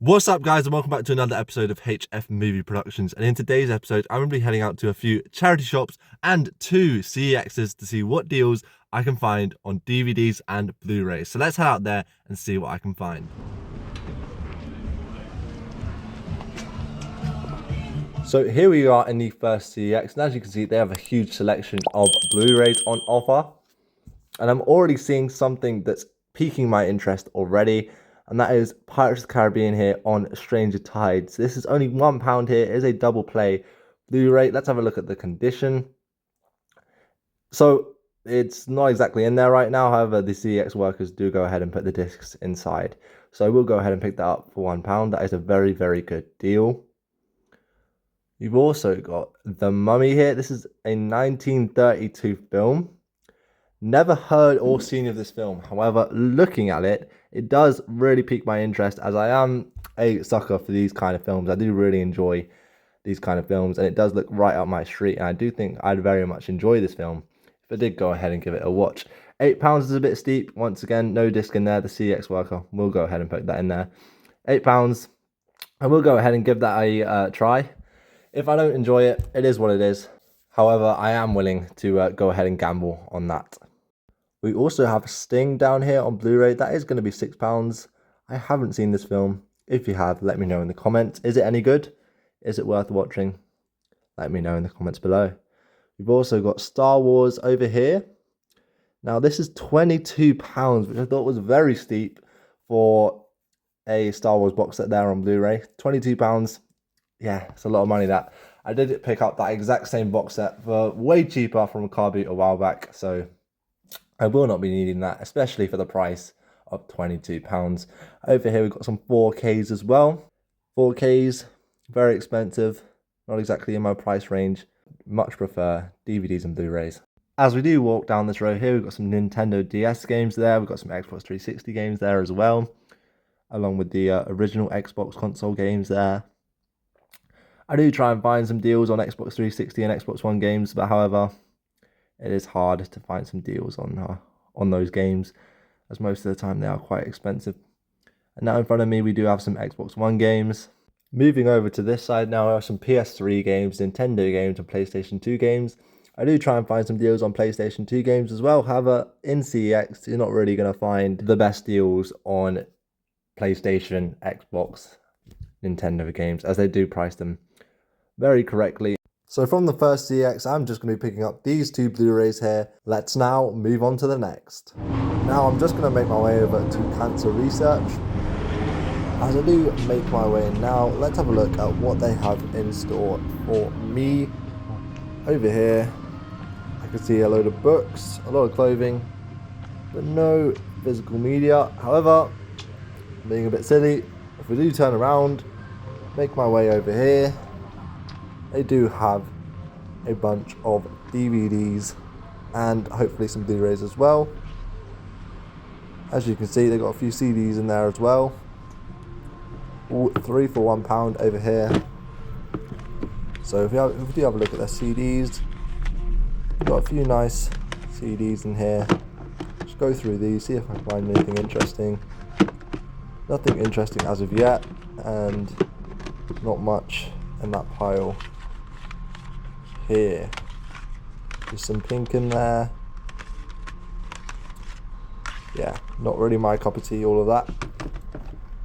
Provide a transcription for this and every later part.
What's up, guys, and welcome back to another episode of HF Movie Productions. And in today's episode, I'm going to be heading out to a few charity shops and 2 CEXs to see what deals I can find on DVDs and Blu-rays. So let's head out there and see what I can find. So here we are in the first CEX, and as you can see, they have a huge selection of Blu-rays on offer. And I'm already seeing something that's piquing my interest already, and that is Pirates of the Caribbean here on Stranger Tides. This is only £1 here. It is a double play Blu-ray. Let's have a look at the condition. So it's not exactly in there right now. However, the CEX workers do go ahead and put the discs inside. So we'll go ahead and pick that up for £1. That is a very, very good deal. You've also got The Mummy here. This is a 1932 film. Never heard or seen of this film. However, looking at it, it does really pique my interest, as I am a sucker for these kind of films. I do really enjoy these kind of films, and it does look right up my street, and I do think I'd very much enjoy this film if I did go ahead and give it a watch. £8 is a bit steep. Once again, no disc in there. The CEX worker will go ahead and put that in there. £8. I will go ahead and give that a try. If I don't enjoy it, it is what it is. However, I am willing to go ahead and gamble on that. We also have Sting down here on Blu-ray. That is going to be £6. I haven't seen this film. If you have, let me know in the comments. Is it any good? Is it worth watching? Let me know in the comments below. We've also got Star Wars over here. Now this is £22, which I thought was very steep for a Star Wars box set there on Blu-ray. £22. Yeah, it's a lot of money that. I did pick up that exact same box set for way cheaper from a car boot a while back, so I will not be needing that, especially for the price of £22. Over here, we've got some 4Ks as well. 4Ks, very expensive, not exactly in my price range. Much prefer DVDs and Blu-rays. As we do walk down this row here, we've got some Nintendo DS games there. We've got some Xbox 360 games there as well, along with the original Xbox console games there. I do try and find some deals on Xbox 360 and Xbox One games, but however, it is hard to find some deals on those games, as most of the time they are quite expensive. And now in front of me, we do have some Xbox One games. Moving over to this side now, I have some PS3 games, Nintendo games, and PlayStation 2 games. I do try and find some deals on PlayStation 2 games as well. However, in CEX, you're not really going to find the best deals on PlayStation, Xbox, Nintendo games, as they do price them very correctly. So from the first CEX, I'm just going to be picking up these 2 Blu-rays here. Let's now move on to the next. Now I'm just going to make my way over to Cancer Research. As I do make my way in now, let's have a look at what they have in store for me. Over here, I can see a load of books, a lot of clothing, but no physical media. However, being a bit silly, if we do turn around, make my way over here, they do have a bunch of DVDs and hopefully some Blu-rays as well. As you can see, they've got a few CDs in there as well. All 3 for £1 over here. So if we do have a look at their CDs, we've got a few nice CDs in here. Just go through these, see if I can find anything interesting. Nothing interesting as of yet, and not much in that pile here. Just some pink in there. Yeah, not really my cup of tea, all of that.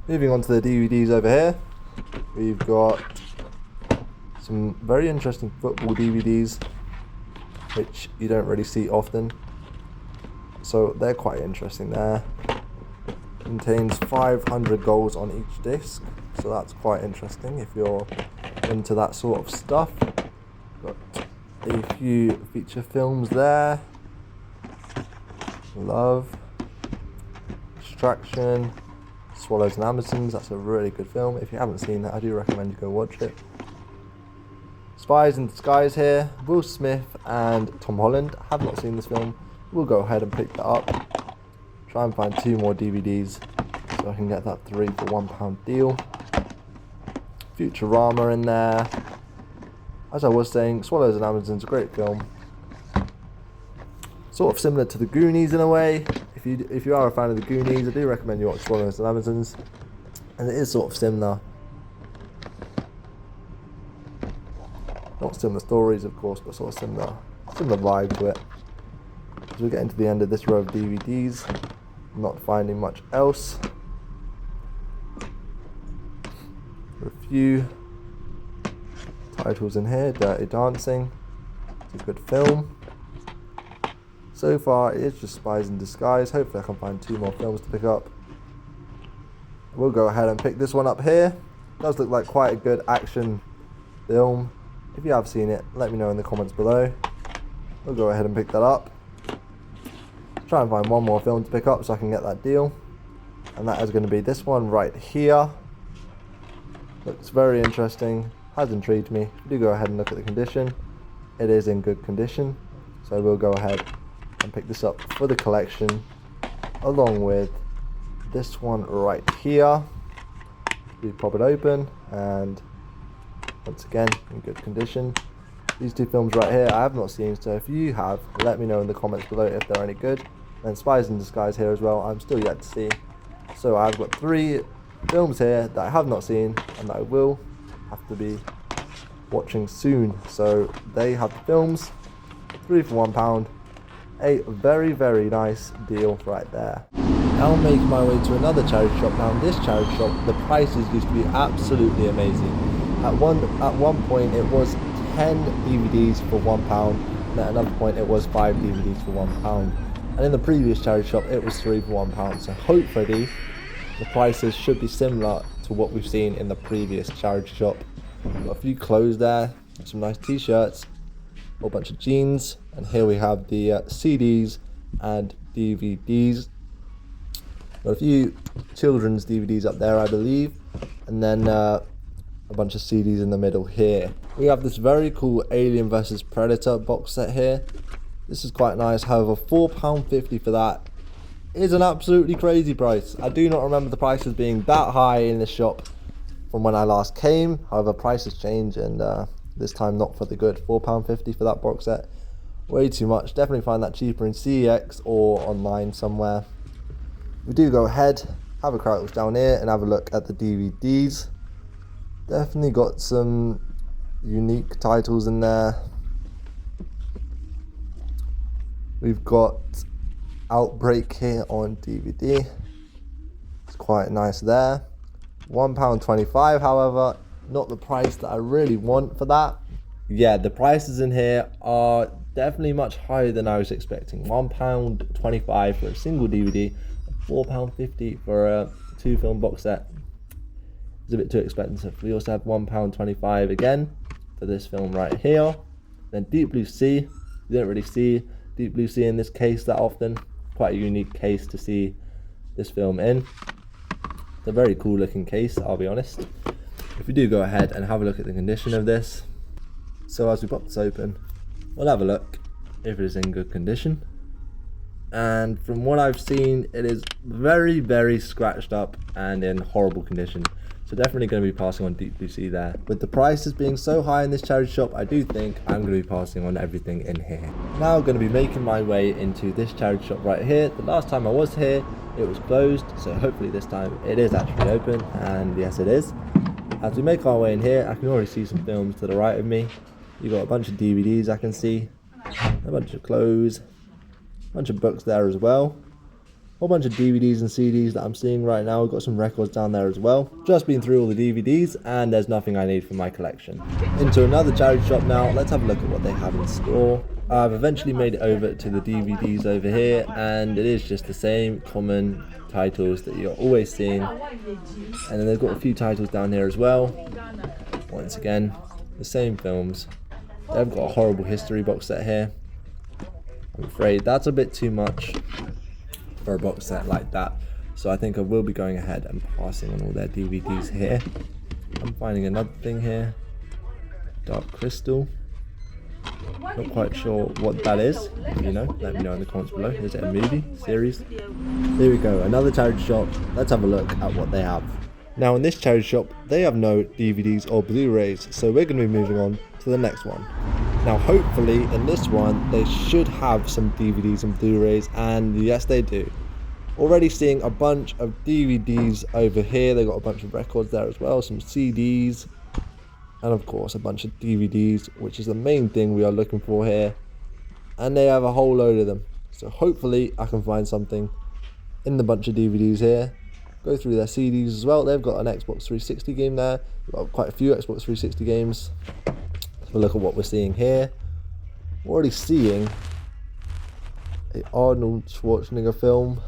Moving on to the DVDs over here, we've got some very interesting football DVDs, which you don't really see often, so they're quite interesting there. Contains 500 goals on each disc, so that's quite interesting if you're into that sort of stuff. Got a few feature films there. Love, Distraction, Swallows and Amazons. That's a really good film. If you haven't seen that, I do recommend you go watch it. Spies in Disguise here. Will Smith and Tom Holland. Have not seen this film. We'll go ahead and pick that up. Try and find 2 more DVDs so I can get that 3 for £1 deal. Futurama in there. As I was saying, Swallows and Amazons, a great film. Sort of similar to the Goonies in a way. If you are a fan of the Goonies, I do recommend you watch Swallows and Amazons. And it is sort of similar. Not similar stories, of course, but sort of similar vibe to it. As we get into the end of this row of DVDs, not finding much else. A few titles in here. Dirty Dancing. It's a good film. So far, it's just Spies in Disguise. Hopefully I can find 2 more films to pick up. We'll go ahead and pick this one up here. Does look like quite a good action film. If you have seen it, let me know in the comments below. We'll go ahead and pick that up. Try and find 1 more film to pick up so I can get that deal. And that is going to be this one right here. Looks very interesting. Has intrigued me. Do go ahead and look at the condition. It is in good condition. So we'll go ahead and pick this up for the collection. Along with this one right here. We pop it open and once again in good condition. These 2 films right here I have not seen, so if you have, let me know in the comments below if they're any good. And Spies in Disguise here as well, I'm still yet to see. So I've got 3 films here that I have not seen and that I will have to be watching soon. So they have the films, 3 for £1. A very, very nice deal right there. Now I'm making my way to another charity shop. Now in this charity shop, the prices used to be absolutely amazing. At one point it was 10 DVDs for £1, and at another point it was 5 DVDs for £1. And in the previous charity shop it was 3 for £1. So hopefully the prices should be similar to what we've seen in the previous charity shop. Got a few clothes there, some nice t-shirts, a whole bunch of jeans, and here we have the CDs and DVDs. Got a few children's DVDs up there, I believe, and then a bunch of CDs in the middle here. We have this very cool Alien vs Predator box set here. This is quite nice, however £4.50 for that is an absolutely crazy price. I do not remember the prices being that high in this shop from when I last came. However, prices change, and this time not for the good. £4.50 for that box set, way too much. Definitely find that cheaper in CEX or online somewhere. We do go ahead, have a crouch down here and have a look at the DVDs. Definitely got some unique titles in there. We've got Outbreak here on DVD. It's quite nice there. £1.25, however, not the price that I really want for that. Yeah, the prices in here are definitely much higher than I was expecting. £1.25 for a single DVD, £4.50 for a 2 film box set. It's a bit too expensive. We also have £1.25 again for this film right here. Then Deep Blue Sea. You don't really see Deep Blue Sea in this case that often. Quite a unique case to see this film in. It's a very cool looking case, I'll be honest. If we do go ahead and have a look at the condition of this. So as we pop this open, we'll have a look if it is in good condition. And from what I've seen, it is very, very scratched up and in horrible condition. So definitely going to be passing on Deep Blue Sea there. With the prices being so high in this charity shop, I do think I'm going to be passing on everything in here. Now I'm going to be making my way into this charity shop right here. The last time I was here, it was closed. So hopefully this time it is actually open. And yes, it is. As we make our way in here, I can already see some films to the right of me. You've got a bunch of DVDs I can see. A bunch of clothes. A bunch of books there as well. Whole bunch of DVDs and CDs that I'm seeing right now. We've got some records down there as well. Just been through all the DVDs and there's nothing I need for my collection. Into another charity shop now. Let's have a look at what they have in store. I've eventually made it over to the DVDs over here, and it is just the same common titles that you're always seeing. And then they've got a few titles down here as well. Once again, the same films. They've got a horrible history box set here. I'm afraid that's a bit too much for a box set like that, so I think I will be going ahead and passing on all their DVDs here. I'm finding another thing here, Dark Crystal. Not quite sure what that is. If you know, let me know in the comments below. Is it a movie, series? Here we go, another charity shop. Let's have a look at what they have. Now in this charity shop, they have no DVDs or Blu-rays, so we're going to be moving on to the next one. Now hopefully in this one they should have some DVDs and Blu-rays, and yes they do. Already seeing a bunch of DVDs over here. They got a bunch of records there as well, some CDs, and of course a bunch of DVDs, which is the main thing we are looking for here. And they have a whole load of them. So hopefully I can find something in the bunch of DVDs here. Go through their CDs as well. They've got an Xbox 360 game there. We've got quite a few Xbox 360 games. Let's have a look at what we're seeing here. We're already seeing a Arnold Schwarzenegger film.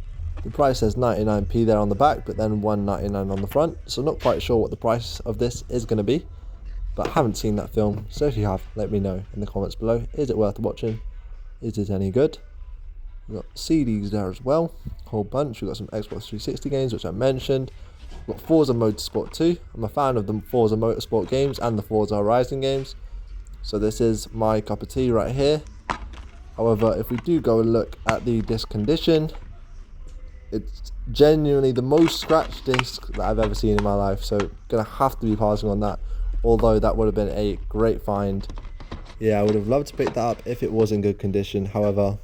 The price says 99p there on the back, but then $1.99 on the front. So not quite sure what the price of this is going to be. But I haven't seen that film. So if you have, let me know in the comments below. Is it worth watching? Is it any good? We've got CDs there as well, a whole bunch. We've got some Xbox 360 games, which I mentioned. We've got Forza Motorsport 2. I'm a fan of the Forza Motorsport games and the Forza Horizon games. So this is my cup of tea right here. However, if we do go and look at the disc condition, it's genuinely the most scratched disc that I've ever seen in my life. So gonna have to be passing on that. Although that would have been a great find. Yeah, I would have loved to pick that up if it was in good condition. However,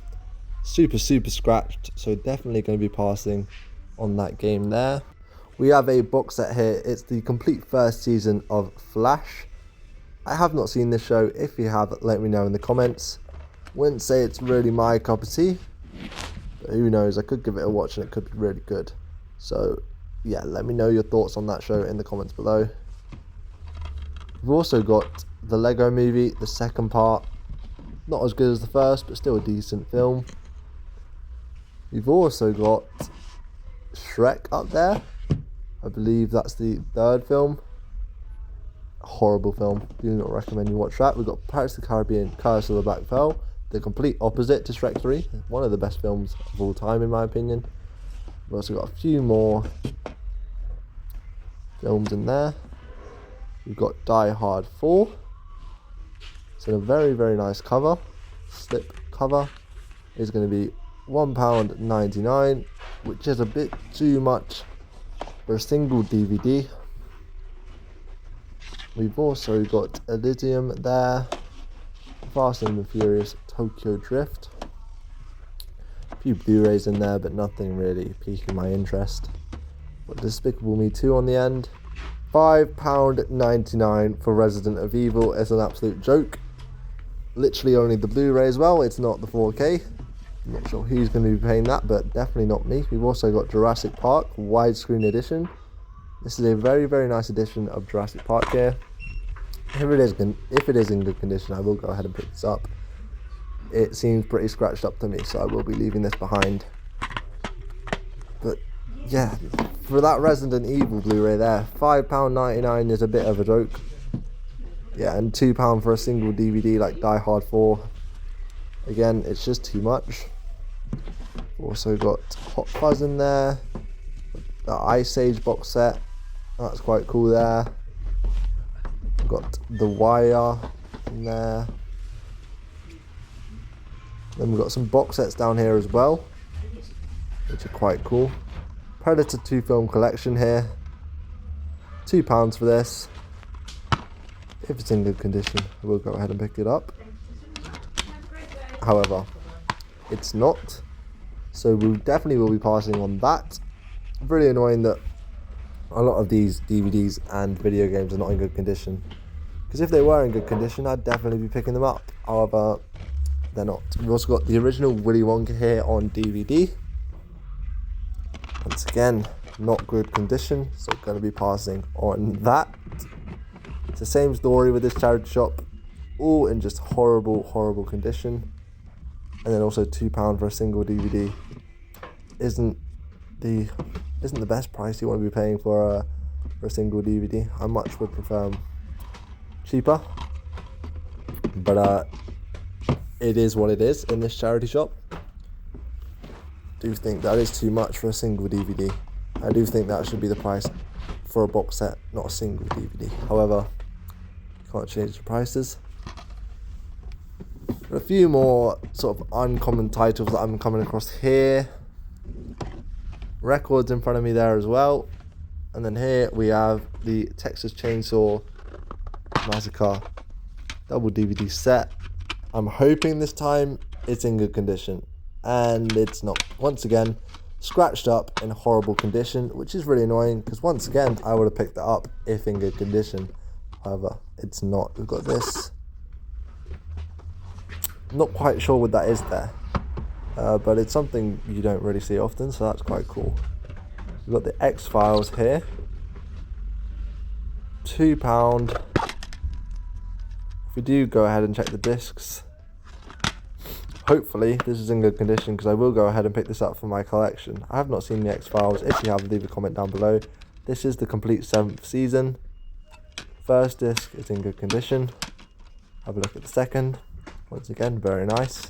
super scratched, so definitely going to be passing on that game there. We have a box set here. It's the complete first season of Flash. I have not seen this show. If you have, let me know in the comments. Wouldn't say it's really my cup of tea, but who knows, I could give it a watch and it could be really good. So yeah, let me know your thoughts on that show in the comments below. We've also got the Lego Movie, the second part. Not as good as the first, but still a decent film. We've also got Shrek up there. I believe that's the third film. Horrible film. Do not recommend you watch that. We've got Pirates of the Caribbean, Curse of the Black Pearl. The complete opposite to Shrek 3. One of the best films of all time in my opinion. We've also got a few more films in there. We've got Die Hard 4. It's in a very nice cover. Slip cover. Is going to be £1.99, which is a bit too much for a single DVD. We've also got Elysium there. Fast and the Furious Tokyo Drift. A few Blu-rays in there, but nothing really piquing my interest. Got Despicable Me 2 on the end. £5.99 for Resident of Evil is an absolute joke. Literally only the Blu-ray as well, it's not the 4K. I'm not sure who's going to be paying that, but definitely not me. We've also got Jurassic Park widescreen edition. This is a very nice edition of Jurassic Park here. If it is in good condition, I will go ahead and pick this up. It seems pretty scratched up to me, so I will be leaving this behind. But yeah, for that Resident Evil Blu-ray there, £5.99 is a bit of a joke. Yeah, and £2 for a single DVD like Die Hard 4. Again, it's just too much. Also got Hot Fuzz in there. The Ice Age box set. That's quite cool there. Got The Wire in there. Then we've got some box sets down here as well, which are quite cool. Predator 2 film collection here. £2 for this. If it's in good condition, I will go ahead and pick it up. However, it's not. So we definitely will be passing on that. Really annoying that a lot of these DVDs and video games are not in good condition. Because if they were in good condition, I'd definitely be picking them up. However, they're not. We've also got the original Willy Wonka here on DVD. Once again, not good condition, so going to be passing on that. It's the same story with this charity shop, all in just horrible condition. And then also £2 for a single DVD isn't the best price you want to be paying for a single DVD. I much would prefer cheaper, but it is what it is in this charity shop. Do think that is too much for a single DVD. I do think that should be the price for a box set, not a single DVD. However, can't change the prices. A few more sort of uncommon titles that I'm coming across here. Records in front of me there as well. And then here we have the Texas Chainsaw Massacre double DVD set. I'm hoping this time it's in good condition, and it's not. Once again, scratched up in horrible condition, which is really annoying because once again I would have picked it up if in good condition. However, it's not. We've got this. Not quite sure what that is there, but it's something you don't really see often, so that's quite cool. We've got the X-Files here, £2. If we do go ahead and check the discs, hopefully this is in good condition because I will go ahead and pick this up for my collection. I have not seen the X-Files. If you have, leave a comment down below. This is the complete 7th season. First disc is in good condition. Have a look at the second. Once again, very nice.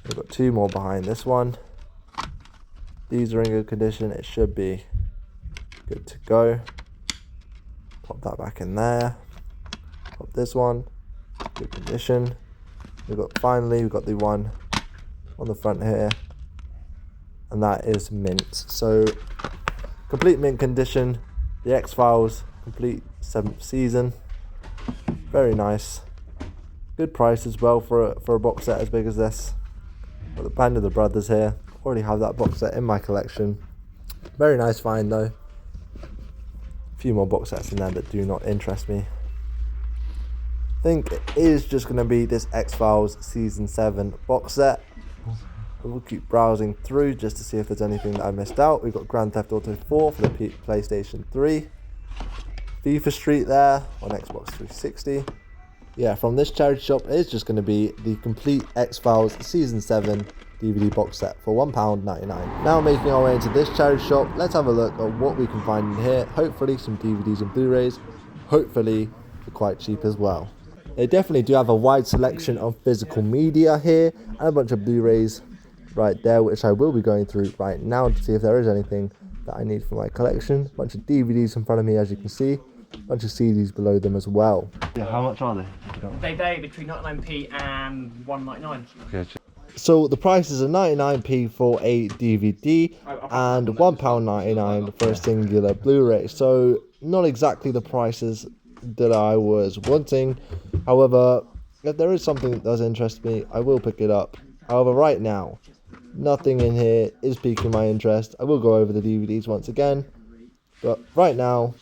We've got 2 more behind this one. These are in good condition. It should be good to go. Pop that back in there. Pop this one. Good condition. We've got the one on the front here. And that is mint. So, complete mint condition. The X-Files, complete 7th season. Very nice. Good price as well for a box set as big as this. Got the Band of the Brothers here. Already have that box set in my collection. Very nice find though. A few more box sets in there that do not interest me. I think it is just going to be this X-Files Season 7 box set. We'll keep browsing through just to see if there's anything that I missed out. We've got Grand Theft Auto 4 for the PlayStation 3. FIFA Street there on Xbox 360. Yeah, from this charity shop, it's just going to be the complete X-Files Season 7 DVD box set for £1.99. Now making our way into this charity shop, let's have a look at what we can find in here. Hopefully some DVDs and Blu-rays. Hopefully they're quite cheap as well. They definitely do have a wide selection of physical media here and a bunch of Blu-rays right there, which I will be going through right now to see if there is anything that I need for my collection. A bunch of DVDs in front of me, as you can see. A bunch of CDs below them as well. Yeah, how much are they? They vary between 99p and £1.99. Okay. So the prices are 99p for a DVD and £1.99 for a singular Blu-ray. So not exactly the prices that I was wanting. However, if there is something that does interest me, I will pick it up. However, right now, nothing in here is piquing my interest. I will go over the DVDs once again, but right now,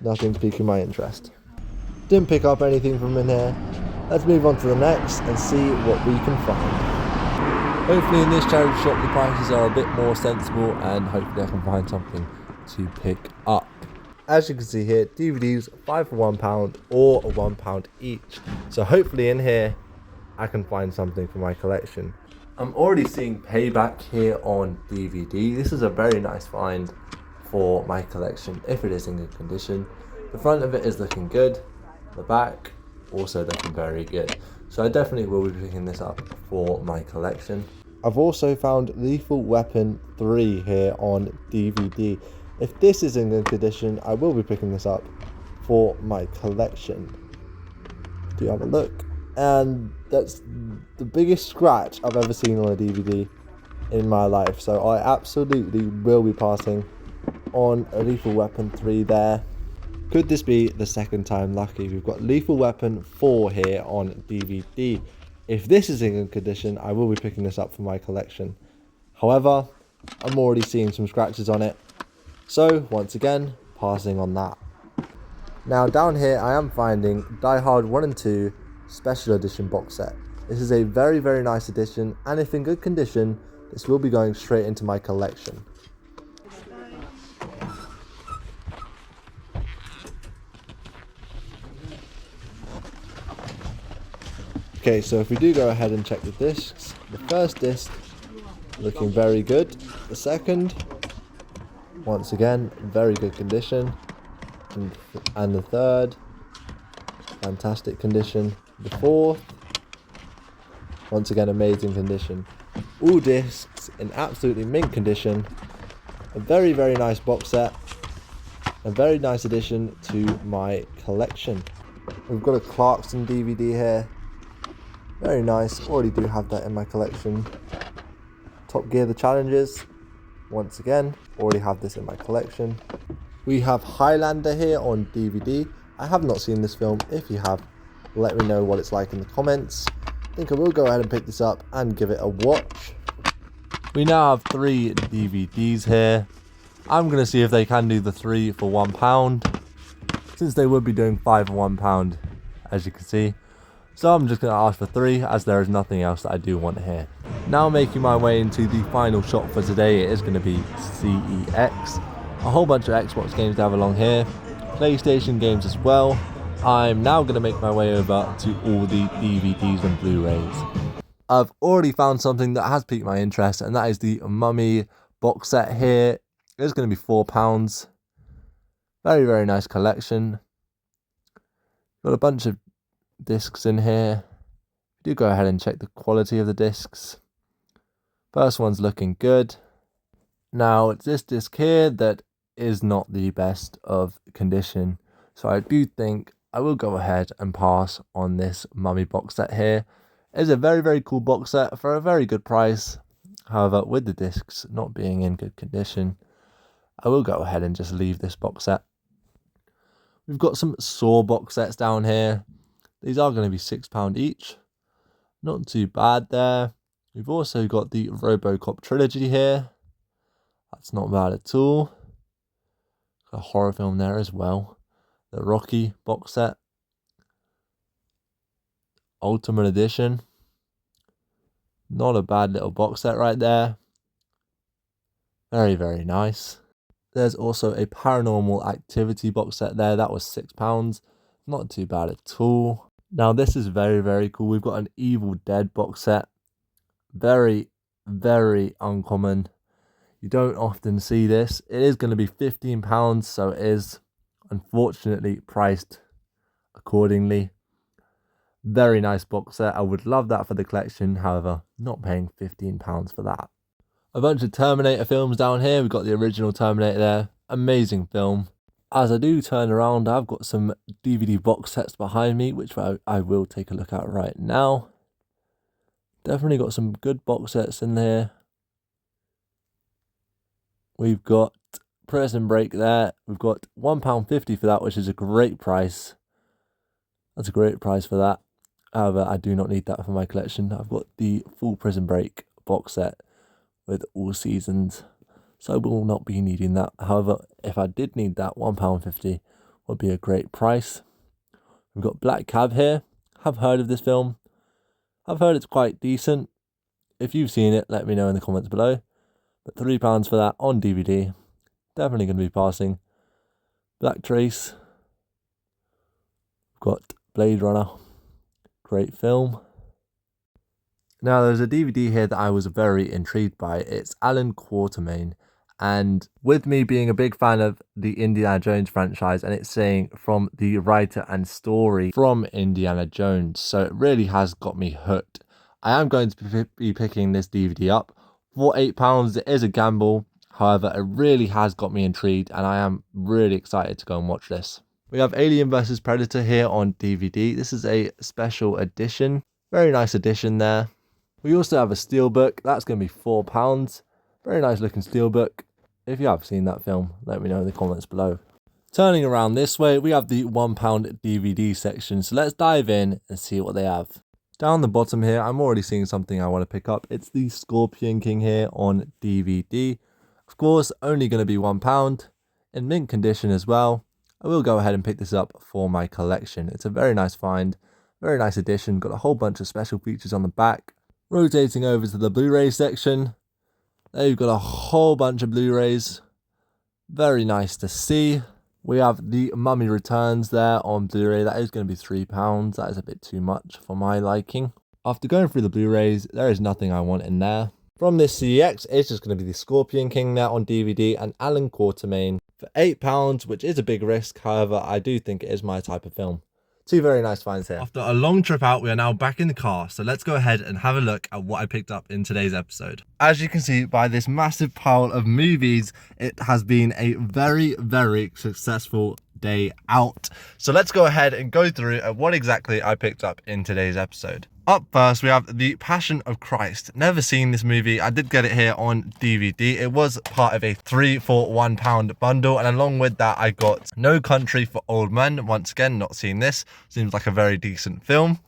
nothing's piquing my interest. Didn't pick up anything from in here. Let's move on to the next and see what we can find. Hopefully in this charity shop the prices are a bit more sensible and hopefully I can find something to pick up. As you can see here, DVDs 5 for £1 or £1 each. So hopefully in here I can find something for my collection. I'm already seeing Payback here on DVD. This is a very nice find for my collection if it is in good condition. The front of it is looking good, the back also looking very good, so I definitely will be picking this up for my collection. I've also found Lethal Weapon 3 here on DVD. If this is in good condition, I will be picking this up for my collection. Do you have a look? And that's the biggest scratch I've ever seen on a DVD in my life, so I absolutely will be passing on a Lethal Weapon 3 there. Could this be the second time lucky? We've got Lethal Weapon 4 here on DVD. If this is in good condition, I will be picking this up for my collection. However, I'm already seeing some scratches on it, so once again, passing on that. Now down here I am finding Die Hard 1 and 2 Special Edition box set. This is a very, very nice edition, and if in good condition, this will be going straight into my collection. Okay, so if we do go ahead and check the discs, the first disc looking very good. The second, once again, very good condition. And the third, fantastic condition. The fourth, once again, amazing condition. All discs in absolutely mint condition. A very, very nice box set. A very nice addition to my collection. We've got a Clarkson DVD here. Very nice, already do have that in my collection. Top Gear The Challenges, once again, already have this in my collection. We have Highlander here on DVD. I have not seen this film. If you have, let me know what it's like in the comments. I think I will go ahead and pick this up and give it a watch. We now have 3 DVDs here. I'm going to see if they can do the 3 for £1, since they would be doing 5 for £1, as you can see. So I'm just going to ask for 3, as there is nothing else that I do want here. Now making my way into the final shop for today, it is going to be CEX. A whole bunch of Xbox games to have along here, PlayStation games as well. I'm now going to make my way over to all the DVDs and Blu-rays. I've already found something that has piqued my interest, and that is the Mummy box set here. It's going to be £4. Very, very nice collection. Got a bunch of discs in here. Do go ahead and check the quality of the discs. First one's looking good. Now it's this disc here that is not the best of condition, so I do think I will go ahead and pass on this Mummy box set here. It's a very, very cool box set for a very good price. However, with the discs not being in good condition, I will go ahead and just leave this box set. We've got some Saw box sets down here. These are going to be £6 each. Not too bad there. We've also got the RoboCop trilogy here. That's not bad at all. Got a horror film there as well. The Rocky box set. Ultimate Edition. Not a bad little box set right there. Very, very nice. There's also a Paranormal Activity box set there. That was £6. Not too bad at all. Now this is very, very cool. We've got an Evil Dead box set. Very, very uncommon. You don't often see this. It is going to be £15, so it is unfortunately priced accordingly. Very nice box set. I would love that for the collection. However, not paying £15 for that. A bunch of Terminator films down here. We've got the original Terminator there. Amazing film. As I do turn around, I've got some DVD box sets behind me, which I will take a look at right now. Definitely got some good box sets in there. We've got Prison Break there. We've got £1.50 for that, which is a great price. That's a great price for that. However, I do not need that for my collection. I've got the full Prison Break box set with all seasons, so I will not be needing that. However, if I did need that, £1.50 would be a great price. We've got Black Cab here. Have heard of this film. I've heard it's quite decent. If you've seen it, let me know in the comments below. But £3 for that on DVD. Definitely going to be passing. Black Trace. We've got Blade Runner. Great film. Now there's a DVD here that I was very intrigued by. It's Alan Quatermain. And with me being a big fan of the Indiana Jones franchise, and it's saying from the writer and story from Indiana Jones, so it really has got me hooked. I am going to be picking this DVD up for £8. It is a gamble. However, it really has got me intrigued, and I am really excited to go and watch this. We have Alien vs Predator here on DVD. This is a special edition. Very nice edition there. We also have a steelbook. That's going to be £4. Very nice looking steelbook. If you have seen that film, let me know in the comments below. Turning around this way, we have the £1 DVD section. So let's dive in and see what they have. Down the bottom here, I'm already seeing something I want to pick up. It's the Scorpion King here on DVD. Of course, only going to be £1. In mint condition as well. I will go ahead and pick this up for my collection. It's a very nice find. Very nice edition. Got a whole bunch of special features on the back. Rotating over to the Blu-ray section. There you've got a whole bunch of Blu-rays. Very nice to see. We have the Mummy Returns there on Blu-ray. That is going to be £3. That is a bit too much for my liking. After going through the Blu-rays, there is nothing I want in there. From this CEX, it's just going to be the Scorpion King there on DVD and Alan Quatermain for £8, which is a big risk. However, I do think it is my type of film. Two very nice finds here. After a long trip out, we are now back in the car. So let's go ahead and have a look at what I picked up in today's episode. As you can see by this massive pile of movies, it has been a very, very successful day out. So let's go ahead and go through what exactly I picked up in today's episode. Up first, we have The Passion of Christ. Never seen this movie. I did get it here on DVD. It was part of a 3 for £1 bundle. And along with that, I got No Country for Old Men. Once again, not seen this. Seems like a very decent film.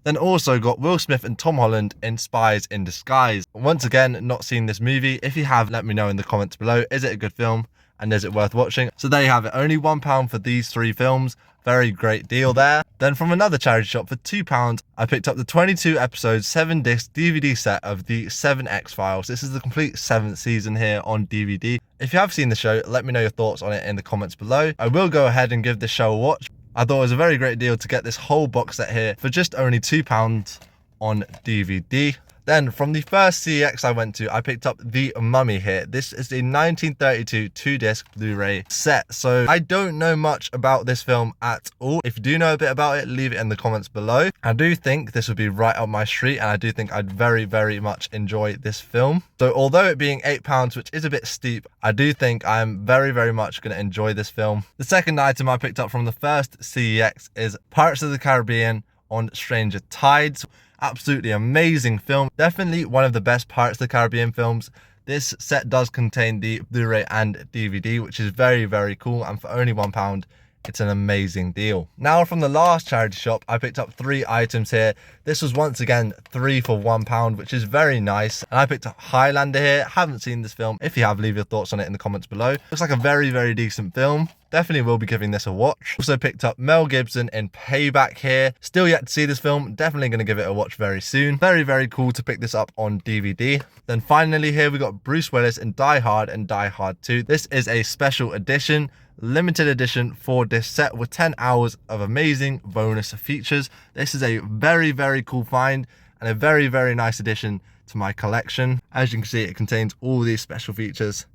Then also got Will Smith and Tom Holland in Spies in Disguise. Once again, not seen this movie. If you have, let me know in the comments below. Is it a good film? And is it worth watching? So there you have it. Only £1 for these 3 films. Very great deal there. Then from another charity shop for £2, I picked up the 22 episode 7-disc DVD set of the 7 X-Files. This is the complete 7th season here on DVD. If you have seen the show, let me know your thoughts on it in the comments below. I will go ahead and give this show a watch. I thought it was a very great deal to get this whole box set here for just only £2 on DVD. Then from the first CEX I went to, I picked up The Mummy here. This is a 1932 2-disc Blu-ray set. So I don't know much about this film at all. If you do know a bit about it, leave it in the comments below. I do think this would be right up my street, and I do think I'd very, very much enjoy this film. So although it being £8, which is a bit steep, I do think I'm very, very much going to enjoy this film. The second item I picked up from the first CEX is Pirates of the Caribbean on Stranger Tides. Absolutely amazing film. Definitely one of the best Pirates of the Caribbean films. This set does contain the Blu-ray and DVD, which is very, very cool. And for only £1, it's an amazing deal. Now from the last charity shop, I picked up 3 items here. This was once again 3 for £1, which is very nice. And I picked up Highlander here. Haven't seen this film. If you have, leave your thoughts on it in the comments below. Looks like a very, very decent film. Definitely will be giving this a watch. Also picked up Mel Gibson in Payback here. Still yet to see this film. Definitely going to give it a watch very soon. Very, very cool to pick this up on DVD. Then finally here we got Bruce Willis in Die Hard and Die Hard 2. This is a special edition, limited edition 4-disc set with 10 hours of amazing bonus features. This is a very, very cool find and a very, very nice addition to my collection. As you can see, it contains all these special features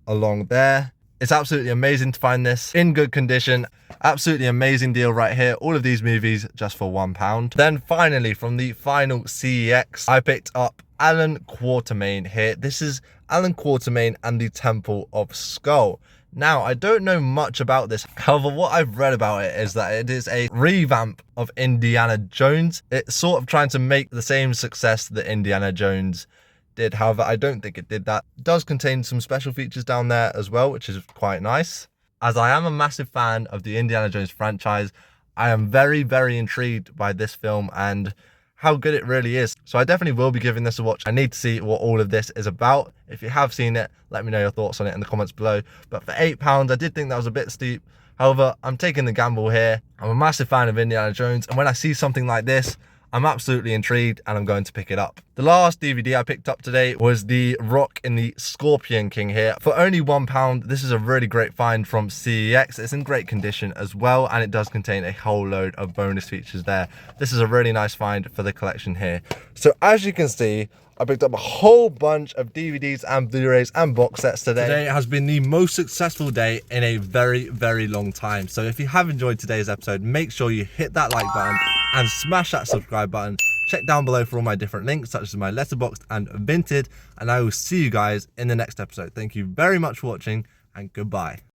along there. It's absolutely amazing to find this in good condition. Absolutely amazing deal right here. All of these movies just for £1. Then finally, from the final CEX, I picked up Alan Quatermain here. This is Alan Quatermain and the Temple of Skull. Now, I don't know much about this. However, what I've read about it is that it is a revamp of Indiana Jones. It's sort of trying to make the same success that Indiana Jones did. However, I don't think it did that. It does contain some special features down there as well, which is quite nice. As I am a massive fan of the Indiana Jones franchise, I am very, very intrigued by this film and how good it really is. So I definitely will be giving this a watch. I need to see what all of this is about. If you have seen it, let me know your thoughts on it in the comments below. But for £8, I did think that was a bit steep. However, I'm taking the gamble here. I'm a massive fan of Indiana Jones, and when I see something like this, I'm absolutely intrigued and I'm going to pick it up. The last DVD I picked up today was The Rock in the Scorpion King here. For only £1, this is a really great find from CEX. It's in great condition as well, and it does contain a whole load of bonus features there. This is a really nice find for the collection here. So as you can see, I picked up a whole bunch of DVDs and Blu-rays and box sets today. Today has been the most successful day in a very, very long time. So if you have enjoyed today's episode, make sure you hit that like button and smash that subscribe button. Check down below for all my different links, such as my Letterboxd and Vinted. And I will see you guys in the next episode. Thank you very much for watching, and goodbye.